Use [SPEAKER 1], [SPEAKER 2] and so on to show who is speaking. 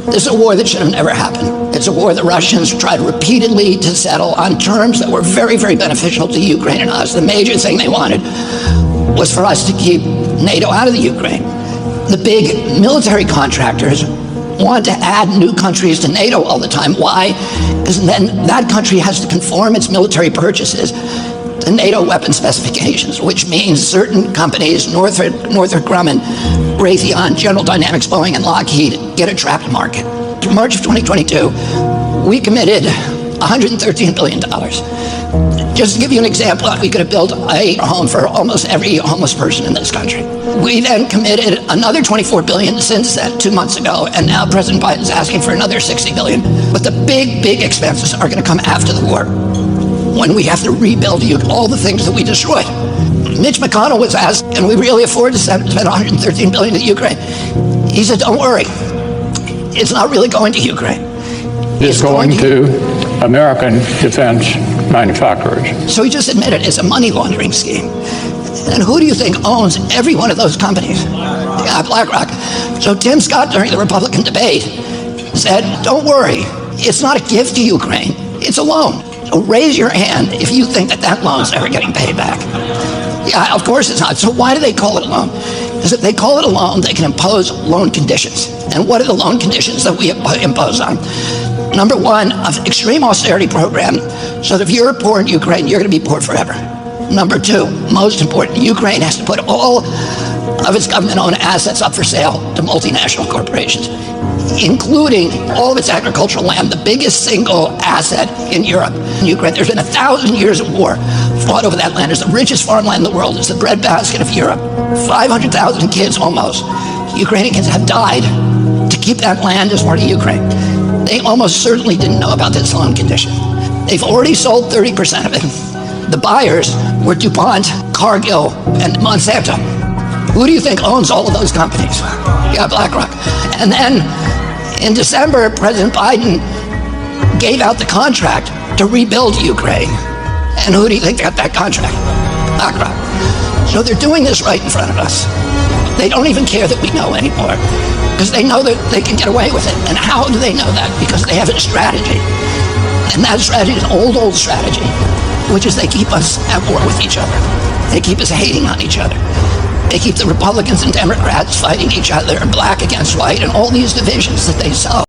[SPEAKER 1] This is a war that should have never happened. It's a war the Russians tried repeatedly to settle on terms that were very, very beneficial to Ukraine and us. The major thing they wanted was for us to keep NATO out of the Ukraine. The big military contractors want to add new countries to NATO all the time. Why? Because then that country has to conform its military purchases to NATO weapon specifications, which means certain companies, Northrop Grumman, Raytheon, General Dynamics, Boeing, and Lockheed, get a trapped market. In March of 2022, we committed $113 billion. Just to give you an example, we could have built a home for almost every homeless person in this country. We then committed another $24 billion since that 2 months ago, and now President Biden is asking for another $60 billion. But the big expenses are going to come after the war, when we have to rebuild all the things that we destroyed. Mitch McConnell was asked, can we really afford to spend $113 billion to Ukraine? He said, don't worry, it's not really going to Ukraine.
[SPEAKER 2] It's going to American defense manufacturers.
[SPEAKER 1] So he just admitted it's a money laundering scheme. And who do you think owns every one of those companies? Yeah, BlackRock. So Tim Scott, during the Republican debate, said, don't worry, it's not a gift to Ukraine, it's a loan. So raise your hand if you think that loan's ever getting paid back. Yeah, of course it's not. So why do they call it a loan? Because if they call it a loan, they can impose loan conditions. And what are the loan conditions that we impose on? Number one, an extreme austerity program, so that if you're poor in Ukraine, you're going to be poor forever. Number two, most important, Ukraine has to put all of its government-owned assets up for sale to multinational corporations, including all of its agricultural land, the biggest single asset in Europe. In Ukraine, there's been 1,000 years of war fought over that land. It's the richest farmland in the world. It's the breadbasket of Europe. 500,000 kids almost, Ukrainians have died to keep that land as part of Ukraine. They almost certainly didn't know about this loan condition. They've already sold 30% of it. The buyers were DuPont, Cargill, and Monsanto. Who do you think owns all of those companies? Yeah, BlackRock. And then in December, President Biden gave out the contract to rebuild Ukraine. And who do you think got that contract? BlackRock. So they're doing this right in front of us. They don't even care that we know anymore, because they know that they can get away with it. And how do they know that? Because they have a strategy. And that strategy is an old strategy, which is they keep us at war with each other. They keep us hating on each other. They keep the Republicans and Democrats fighting each other, and black against white, and all these divisions that they sow.